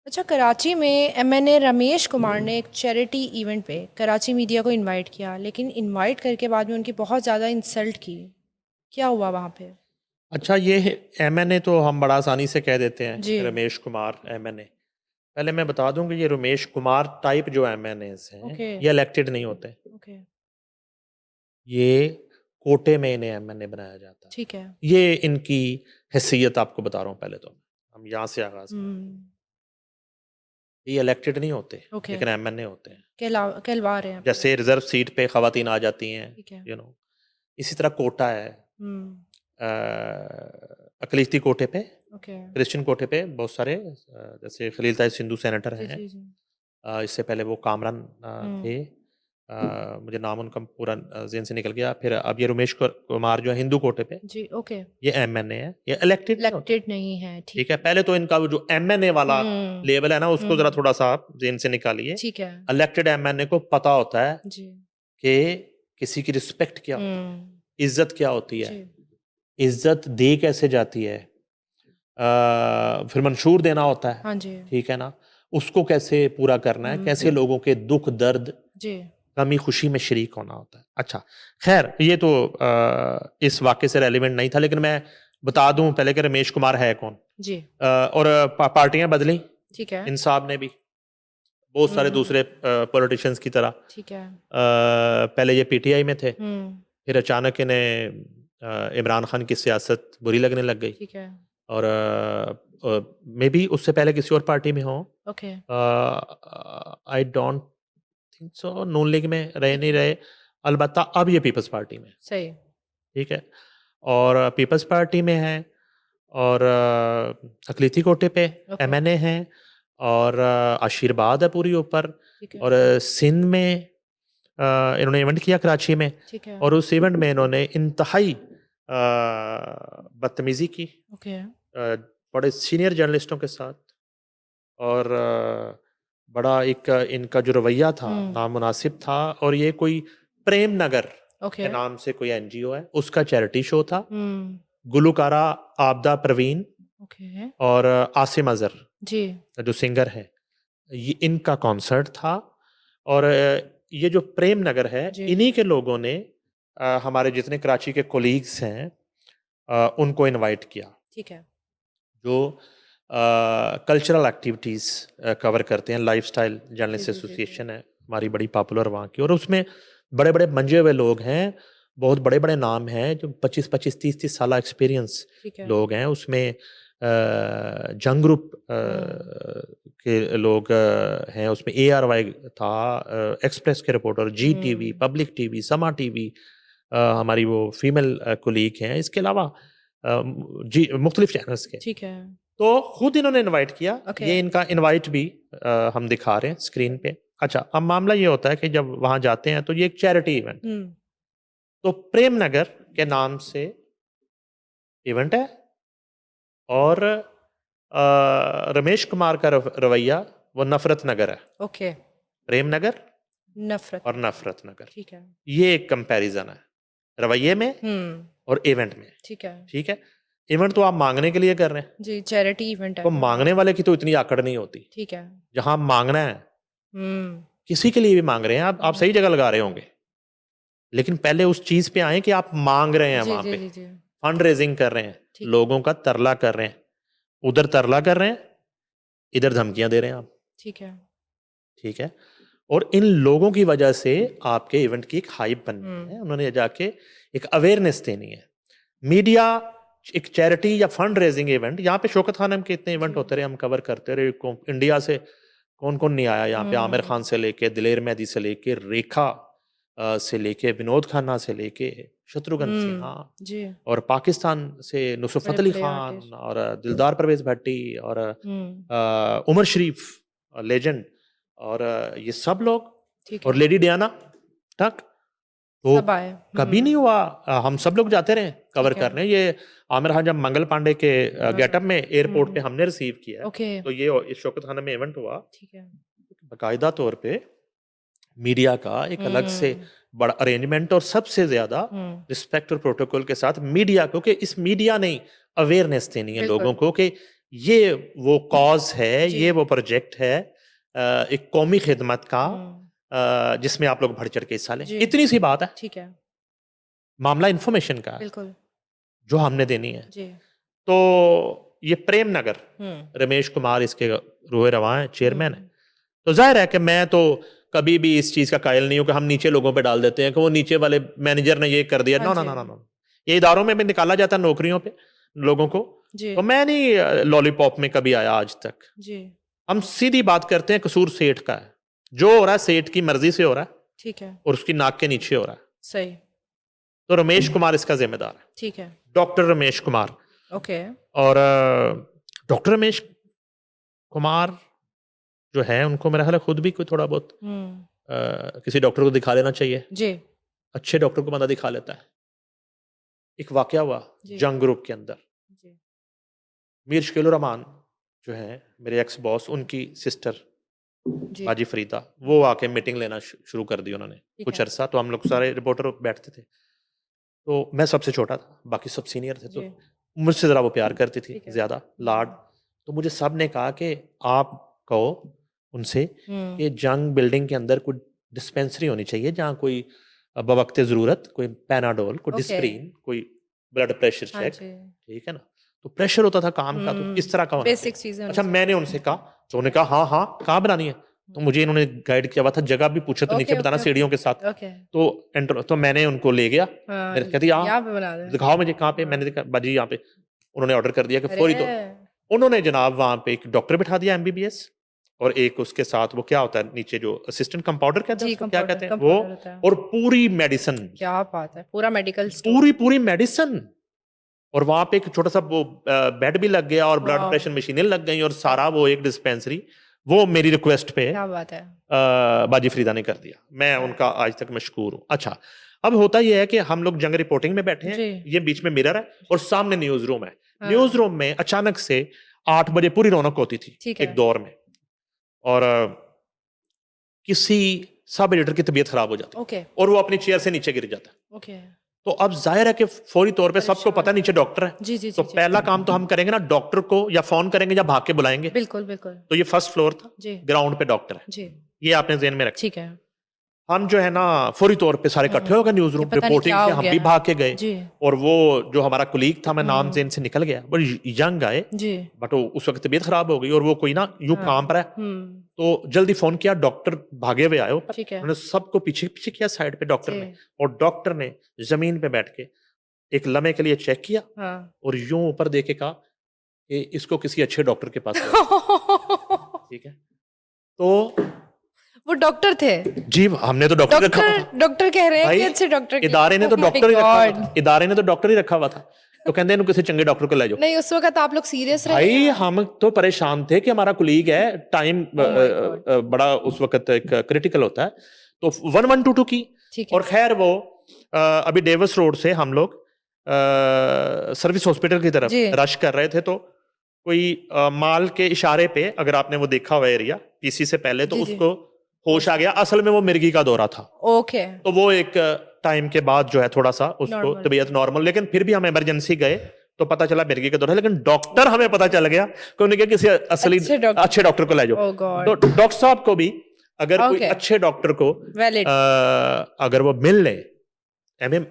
अच्छा, कराची में एमएनए रमेश कुमार ने एक चैरिटी इवेंट पे कराची मीडिया को इनवाइट किया, लेकिन इनवाइट करके बाद में उनकी बहुत ज़्यादा इंसल्ट की। क्या हुआ वहाँ पे? अच्छा, ये एमएनए तो हम बड़ा आसानी से कह देते जी। हैं, रमेश कुमार एमएनए। पहले मैं बता दूं कि ये रमेश कुमार टाइप जो एमएनएस हैं, ओके। ये इलेक्टेड नहीं होते। ओके। ये कोटे में इन्हें एमएनए बनाया जाता है। ठीक है। ये इनकी हैसियत आपको बता रहा हूँ। पहले तो हम यहाँ से आगाज करते हैं। हम्म। ये इलेक्टेड नहीं होते, ओके। लेकिन एमएनए होते हैं। कहलवा रहे हैं आपको। जैसे रिजर्व सीट पे खवातीन आ जाती हैं, ठीक है। इसी तरह कोटा है। हम्म। अकलीती कोटे पे, ओके। क्रिश्चियन कोटे पे बहुत सारे, जैसे खलील ताज सिंधु सेनेटर जी हैं। जी जी। इससे पहले वो कामरान थे। हम्म। मुझे नाम उनका पूरा ज़हन से निकल गया। फिर अब ये रमेश कुमार जो है हिंदू कोटे पे, जी। ओके। ये एमएनए है। ये इलेक्टेड नहीं होते। इलेक्टेड नहीं है, ठीक ठीक है, है। पहले तो इनका वो जो एमएनए वाला हम्म। लेवल है ना, उसको ज़रा हम्म। थोड़ा सा आप ज़हन से निकालिए। ठीक है। इलेक्टेड एमएनए को पता होता है जी। कि किसी की रिस्पेक्ट क्या होती है, हम्म। इज्जत क्या होती है, जी। इज्जत दी कैसे जाती है। फिर मंशूर देना होता है। हाँ जी। ठीक है ना, उसको कैसे पूरा करना है, कैसे लोगों के दुख दर्द जी। कमी खुशी में शरीक होना होता है। अच्छा, खैर ये तो इस वाक़े से रेलिवेंट नहीं था, लेकिन मैं बता दूं पहले कि रमेश कुमार है कौन। जी। और पार्टियां बदली ठीक है। इंसाफ ने भी, बहुत सारे हम्म। दूसरे पॉलिटिशियंस की तरह। ठीक है। पहले ये पीटीआई में थे, हम्म। फिर अचानक इन्हें इमरान खान की सियासत बुरी लगने लग गई। ठीक है। और मे बी उससे पहले किसी और पार्टी में हो। Okay. I don't think so Noon league में रहे, ठीक नहीं है। रहे। अलबत्ता अब ये पीपल्स पार्टी में है। सही। ठीक है, और पीपल्स पार्टी में है, और अकलीती कोटे पे ओके। एमएनए है, और आशीर्वाद है पूरी ऊपर। ठीक है। और सिंध में इन्होंने इवेंट किया कराची में, ठीक है। और उस इवेंट में इन्होंने इंतहाई बदतमीजी की ओके। बड़े सीनियर जर्नलिस्टों के साथ। और बड़ा एक इनका जो रवैया था हुँ। नामुनासिब था। और ये कोई प्रेम नगर ओके। के नाम से कोई एनजीओ है, उसका चैरिटी शो था। हुँ। गुलकारा आबदा प्रवीण ओके। और आसिम अजहर जी। जो सिंगर है, ये इनका कॉन्सर्ट था। और ये जो प्रेम नगर है, जी। इन्हीं के लोगों ने हमारे जितने कराची के कोलीग्स हैं उनको इनवाइट किया, ठीक है। जो कल्चरल एक्टिविटीज़ कवर करते हैं। लाइफस्टाइल जी, जर्नलिस्ट जी, जी, जी। एसोसिएशन है हमारी, बड़ी पॉपुलर वहाँ की। और उसमें बड़े बड़े मंजे हुए लोग हैं, बहुत बड़े बड़े नाम हैं, जो 25-25 30-30 साल एक्सपीरियंस ठीक है। लोग हैं उसमें। जंग ग्रुप हुँ। के लोग हैं उसमें। ARY था, एक्सप्रेस के रिपोर्टर, जी टीवी, हुँ। पब्लिक टीवी, समा टीवी, हमारी वो फीमेल कोलीग हैं। इसके अलावा जी मुख्तलिफ चैनल्स के। ठीक है। तो खुद इन्होंने इनवाइट किया। ओके। ये इनका इनवाइट भी हम दिखा रहे हैं स्क्रीन पे। अच्छा, अब मामला ये होता है कि जब वहाँ जाते हैं तो ये एक चैरिटी इवेंट है। हुँ। तो प्रेम नगर के नाम से इवेंट है, और रमेश कुमार का रवैया वो नफरत नगर है। ओके। प्रेम नगर नफ़रत और नगर। नफरत नगर, ठीक है। ये एक कंपैरिजन है रवैये में हुँ। और इवेंट में। ठीक है। ठीक है, इवेंट तो आप मांगने के लिए कर रहे हैं, जी, चैरिटी इवेंट है तो वो। मांगने वाले की तो इतनी आकड़ नहीं होती। ठीक है। जहां मांगना है, हुँ। किसी के लिए भी मांग रहे हैं आप हुँ। सही जगह लगा रहे होंगे, लेकिन पहले उस चीज पे आए कि आप मांग रहे हैं जी, वहां जी, पे, जी, जी। फंड रेजिंग कर रहे हैं, ठीक है। लोगों का तरला कर रहे हैं। उधर तरला कर रहे हैं, इधर धमकियां दे रहे हैं आप। ठीक है। ठीक है, और इन लोगों की वजह से आपके इवेंट की एक हाइप बननी हुँ। है, उन्होंने जाके एक अवेयरनेस देनी है। मीडिया एक चैरिटी या फंड रेजिंग इवेंट, यहाँ पे शौकत खानम के इतने इवेंट जी। होते रहे, हम कवर करते रहे। इंडिया से कौन कौन नहीं आया यहाँ पे, आमिर हुँ। खान से लेके, दिलेर मेहदी से लेके, रेखा से लेके, विनोद खन्ना से लेके, शत्रुघ्न हुँ। सिन्हा, जी। और पाकिस्तान से नुसरत अली बड़े-बड़े खान, आर्टिस्ट। और दिलदार परवेज भट्टी, और हुँ। उमर शरीफ लेजेंड, और ये सब लोग, ठीक और है। लेडी डियाना तक। तो सब आए। कभी नहीं हुँ। हुआ। हम सब लोग जाते रहे कवर ठीक है। करने। ये आमिर खान जब मंगल पांडे के बस। गेटअप में एयरपोर्ट पे हुँ। हमने रिसीव किया है, ओके। तो ये इस शौकत खाना में इवेंट हुआ। ठीक है। बाकायदा तौर पे मीडिया का एक अलग से हुँ। बड़ा अरेंजमेंट, और सबसे ज्यादा हुँ। रिस्पेक्ट और प्रोटोकॉल के साथ मीडिया को, कि इस मीडिया ने अवेयरनेस देनी है लोगों बिल्कुल। को कि ये वो कॉज है, जी। ये वो प्रोजेक्ट है एक कौमी खिदमत का जिसमें आप लोग बढ़ चढ़ के हिस्सा लें। जी। इतनी सी बात है, ठीक है, मामला इंफॉर्मेशन का है बिल्कुल। जो हमने देनी है। जी। तो ये प्रेम नगर, हुँ। रमेश कुमार इसके रोए रवा हैं, चेयरमैन है। हुँ। तो जाहिर है कि मैं तो कभी भी इस चीज़ का कायल नहीं हूँ कि हम नीचे लोगों पे डाल देते हैं कि वो नीचे वाले मैनेजर ने ये कर दिया। हाँ नो नो जी। नो नो नो, ये इदारों में भी निकाला जाता है नौकरियों पे लोगों को। जी। तो मैं नहीं लॉलीपॉप में कभी आया आज तक। जी। हम सीधी बात करते हैं, कसूर सेठ का है। जो हो रहा है सेठ की मर्जी से हो रहा है ठीक है, और उसकी नाक के नीचे हो रहा है। सही। तो रमेश कुमार इसका जिम्मेदार है, ठीक है, डॉक्टर रमेश कुमार। ओके। और डॉक्टर रमेश कुमार जो है उनको मेरा ख्याल है खुद भी कोई थोड़ा बहुत हुँ। किसी डॉक्टर को दिखा लेना चाहिए। जी। अच्छे डॉक्टर को बंदा दिखा लेता है। एक वाकया हुआ जी। जंग ग्रुप के अंदर, जी। मीर शकील रहमान जो है मेरे एक्स बॉस, उनकी सिस्टर जी। बाजी फरीदा, वो आके मीटिंग लेना शुरू कर दी उन्होंने। ठीक कुछ है। अरसा तो हम लोग सारे रिपोर्टर बैठते थे। तो मैं सबसे छोटा था, बाकी सब सीनियर थे। तो जी। मुझसे ज़रा वो प्यार करती थी, ठीक है। ज़्यादा लाड। तो मुझे सब ने कहा कि आप कहो उनसे हुँ। कि जंग बिल्डिंग के अंदर कोई डिस्पेंसरी होनी चाहिए जहाँ कोई बवक्ते ज़रूरत कोई पैनाडोल, कोई ओके। डिस्प्रिन, कोई ब्लड प्रेशर हाँ चेक, जी। ठीक है ना? तो प्रेशर होता था काम का, तो इस तरह का होना चाहिए। बेसिक चीज़ें होनी अच्छा, चाहिए। मैंने उनसे कहा, तो उन्होंने कहा हाँ हाँ कहाँ बनानी है। तो मुझे इन्होंने गाइड किया हुआ था, जगह भी पूछे तो नीचे ओके, बताना ओके, सीढ़ियों के साथ। ओके। तो तो मैंने उनको ले गया, हाँ, मेरे कहती हाँ यहाँ पे बना दें। दिखाओ मुझे कहाँ पे। हाँ। मैंने देखा बाजी यहाँ पे। उन्होंने ऑर्डर कर दिया कि फौरी तौर। अरे! उन्होंने जनाब वहां पे एक डॉक्टर बिठा दिया एमबीबीएस, और एक उसके साथ वो क्या होता है नीचे जो असिस्टेंट कंपाउंडर कहते हैं जी, उसको, क्या कहते हैं वो, कंपाउंडर होता है। और पूरी मेडिसिन, क्या बात है! पूरा मेडिकल स्टोर। पूरी पूरी मेडिसिन। और वहां पे एक छोटा सा वो बेड भी लग गया और ब्लड वाह! प्रेशर मशीनें लग गई और सारा वो एक डिस्पेंसरी, वो मेरी रिक्वेस्ट पे क्या बात है! बाजी फरीदा ने कर दिया। मैं उनका आज तक मशकूर हूँ। अच्छा, अब होता यह है कि हम लोग जंग रिपोर्टिंग में बैठे हैं, जी। ये बीच में मिरर है और सामने न्यूज रूम है। हाँ। न्यूज रूम में अचानक से 8 बजे पूरी रौनक होती थी ठीक एक है। दौर में, और किसी सब एडिटर की तबीयत खराब हो जाती ओके, और वो अपनी चेयर से नीचे गिर जाता। ओके। तो अब जाहिर है कि फौरी तौर पे सबको परेशान पता है नीचे है। डॉक्टर है। जी, जी, तो जी, जी। पहला काम तो हम करेंगे ना, डॉक्टर को या फोन करेंगे या भाग के बुलाएंगे। बिल्कुल, बिल्कुल। तो ये फर्स्ट फ्लोर था, जी। ग्राउंड पे डॉक्टर है, जी, ये आपने ज़हन में रखें। ठीक है। हम जो है ना फौरी तौर पे सारे इकट्ठे हो गए न्यूज कि रूम, पता नहीं रिपोर्टिंग क्या से हो हम गया भी है। भाग के गए। जी। और वो जो हमारा कुलीग था, मैं नाम जेन से निकल गया, बड़ी यंग आए, जी। बट उस वक्त तबीयत खराब हो गई और वो कोई ना यूं हाँ। काम पर है। तो जल्दी फोन किया, डॉक्टर भागे हुए आए ऊपर। ठीक है। उन्होंने सबको पीछे पीछे किया साइड पे डॉक्टर जी। ने, और डॉक्टर ने जमीन पे बैठ के एक लम्हे के लिए चेक किया हाँ। और यूं ऊपर देख के कहा कि इसको किसी अच्छे डॉक्टर के पास ले जाओ। ठीक है, तो वो डॉक्टर थे? जी हमने तो डॉक्टर रखा हुआ था डॉक्टर कह रहे हैं भाई, कि अच्छे डॉक्टर के। इदारे ने तो Oh my डॉक्टर ही रखा हुआ God! था, इदारे ने तो डॉक्टर ही रखा हुआ था। तो कहते हैं किसी चंगे डॉक्टर को ले जाओ। नहीं, उस वक़्त आप लोग सीरियस रहे भाई हैं? हम तो परेशान थे कि हमारा कुलीग है, टाइम Oh my God! बड़ा उस वक्त एक क्रिटिकल होता है। तो 1122 की, ठीक है। और खैर वो अभी डेविस रोड से हम लोग सर्विस हॉस्पिटल की तरफ जी। रश कर रहे थे। तो कोई माल के इशारे पे, अगर आपने वो देखा हुआ एरिया पीसी से पहले, तो जी, जी। उसको होश आ गया। असल में वो मिर्गी का दौरा था। ओके। तो वो एक टाइम के बाद जो है थोड़ा सा उसको नॉर्मल। तबीयत नॉर्मल, लेकिन फिर भी हम इमरजेंसी गए तो पता चला मिर्गी का दौरा है। लेकिन डॉक्टर हमें पता चल गया कि उन्होंने कहा किसी असली अच्छे डॉक्टर को ले जाओ। Oh God! तो डॉक्टर साहब को भी अगर कोई Okay. अच्छे डॉक्टर को वैलिड। अगर वो मिल ले, मैं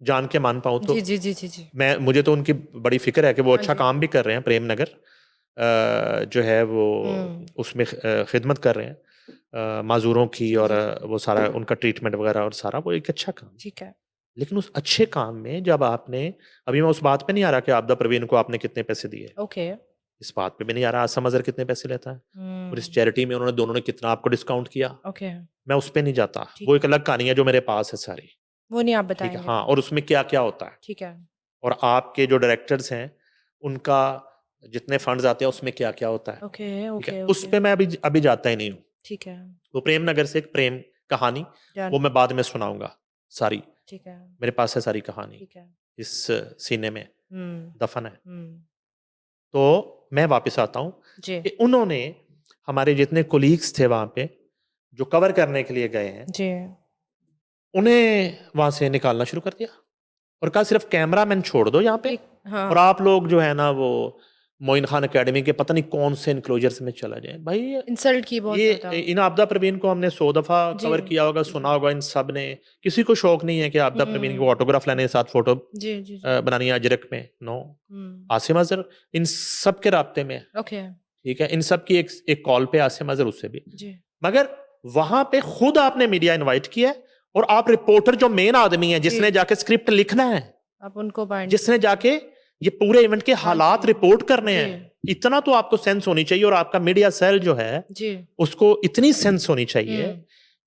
जान के मान पाऊं तो जी, जी, जी, जी, जी। मुझे तो उनकी बड़ी फिक्र है कि वो हाँ अच्छा जी। काम भी कर रहे हैं। प्रेम नगर जो है वो उसमें खिदमत कर रहे हैं माजूरों की, और वो सारा उनका ट्रीटमेंट वगैरह और सारा वो एक अच्छा काम। ठीक है। लेकिन उस अच्छे काम में जब आपने, अभी मैं उस बात पे नहीं आ रहा कि आपदा प्रवीण को आपने कितने पैसे दिए, ओके। इस बात पे भी नहीं आ रहा आसम अजहर कितने पैसे लेता है, और इस चैरिटी में उन्होंने दोनों ने कितना आपको डिस्काउंट किया, ओके। मैं उस पे नहीं जाता। ठीक वो एक अलग कहानी है जो मेरे पास है सारी। वो नहीं आप ठीक है, बताएंगे? हाँ, और उसमें क्या क्या होता है, ठीक है। और आपके जो डायरेक्टर्स हैं उनका जितने फंड्स आते हैं उसमें क्या क्या होता है। ओके, ठीक है, ओके, उस ओके। पे मैं अभी जाता ही नहीं हूँ। ठीक है। वो प्रेम नगर से एक प्रेम कहानी, डन। वो मैं बाद में सुनाऊंगा सारी। ठीक है। मेरे पास है सारी कहानी, ठीक है। इस सीने में दफन है। हुँ। तो मैं वापस आता हूँ जी। कि उन्होंने हमारे जितने कोलीग्स थे वहां पे जो कवर करने के लिए गए हैं, जी। उन्हें वहां से निकालना शुरू कर दिया और कहा सिर्फ कैमरा मैन छोड़ दो यहाँ पे, हाँ। और आप लोग जो है ना वो मोइन खान एकेडमी के पता नहीं कौन से इनक्लोजर्स में चला जाए। भाई इंसल्ट की बहुत ये ज़्यादा। इन आपदा प्रवीण को हमने 100 दफ़ा जी, कवर किया होगा, सुना होगा इन सब ने। किसी को शौक नहीं है कि आपदा प्रवीण की हुँ, ऑटोग्राफ लेने के साथ फोटो जी, जी, जी। बनानी है अजरक में। नो, हुँ, आसिम अजहर इन सब के राब्ते में है, ओके, ठीक है। इन सब की एक कॉल पे आसिम अजहर उससे भी, जी, मगर वहां पे खुद आपने मीडिया इनवाइट किया है और आप रिपोर्टर जो मेन आदमी है जी, जिसने जाके स्क्रिप्ट लिखना है, आप उनको बाइंड जिसने जाके ये पूरे इवेंट के हाँ हालात जी, रिपोर्ट करने जी, हैं, इतना तो आपको सेंस होनी चाहिए। और आपका मीडिया सेल जो है जी, उसको इतनी सेंस होनी चाहिए हुँ,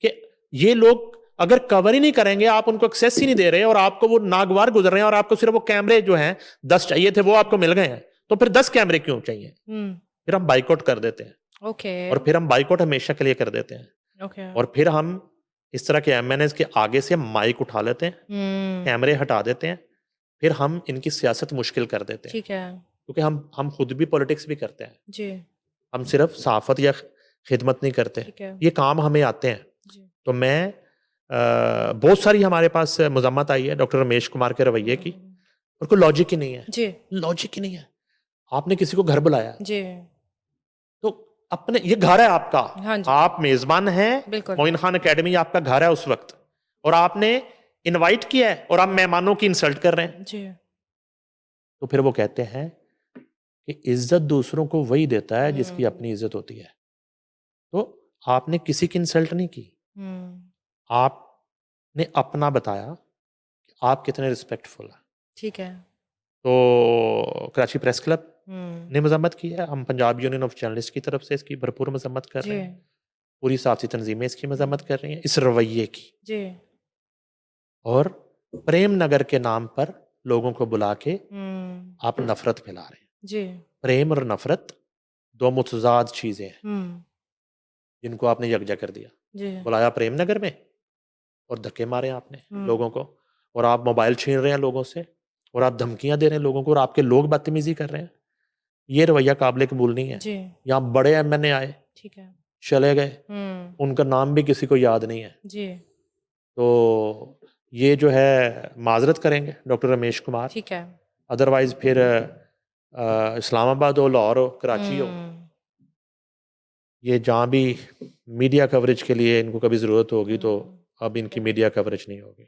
कि ये लोग अगर कवर ही नहीं करेंगे, आप उनको एक्सेस ही नहीं दे रहे और आपको वो नागवार गुजर रहे हैं और आपको सिर्फ वो कैमरे जो हैं 10 चाहिए थे वो आपको मिल गए हैं, तो फिर 10 कैमरे क्यों चाहिए? हुँ, फिर हम बाइकआउट कर देते हैं ओके, और फिर हम बाइकआउट हमेशा के लिए कर देते हैं ओके, और फिर हम इस तरह के एमएनएस के आगे से माइक उठा लेते हैं, हुँ, कैमरे हटा देते हैं, फिर हम इनकी सियासत मुश्किल कर देते हैं। ठीक है, क्योंकि हम खुद भी पॉलिटिक्स भी करते हैं, जी, हम सिर्फ सहाफत या खिदमत नहीं करते, ठीक है, ये काम हमें आते हैं। जी, तो मैं बहुत सारी हमारे पास मजम्मत आई है डॉक्टर रमेश कुमार के रवैये की, हुँ, और कोई लॉजिक ही नहीं है, जी, लॉजिक ही नहीं है। आपने किसी को घर बुलाया जी, तो अपने, ये घर है आपका, हाँ जी, आप मेजबान हैं, बिल्कुल, मोइन खान एकेडमी आपका घर है उस वक्त, और आपने इनवाइट किया है और आप मेहमानों की इंसल्ट कर रहे हैं। जी, तो फिर वो कहते हैं कि इज्जत दूसरों को वही देता है जिसकी हुँ, अपनी इज्जत होती है। तो आपने किसी की इंसल्ट नहीं की, हुँ, आपने अपना बताया कि आप कितने रिस्पेक्टफुल हैं। ठीक है, तो कराची प्रेस क्लब हुँ, ने मजम्मत की है, हम पंजाब यूनियन ऑफ जर्नलिस्ट की तरफ से इसकी भरपूर मजम्मत कर जी, रहे हैं, पूरी साफ़ी तंजीमें इसकी मजम्मत हुँ, कर रही हैं इस रवैये की। जी, और प्रेम नगर के नाम पर लोगों को बुला के हुँ, आप नफरत फैला रहे हैं। जी, प्रेम और नफरत दो मुतजाद चीज़ें हैं हुँ, जिनको आपने यकजा कर दिया। जी, बुलाया प्रेम नगर में और धक्के मारे आपने हुँ, लोगों को, और आप मोबाइल छीन रहे हैं लोगों से, और आप धमकियां दे रहे हैं लोगों को, और आपके लोग बदतमीजी कर रहे हैं। ये रवैया काबिल कबूल नहीं है। जी, यहाँ बड़े एमएनए आए, ठीक है, चले गए, हुँ, उनका नाम भी किसी को याद नहीं है। जी, तो ये जो है माजरत करेंगे डॉक्टर रमेश कुमार, ठीक है, अदरवाइज फिर इस्लामाबाद हो, लाहौर हो, कराची हो, हुँ, ये जहाँ भी मीडिया कवरेज के लिए इनको कभी ज़रूरत होगी तो हुँ, अब ठीक इनकी है। मीडिया कवरेज नहीं होगी।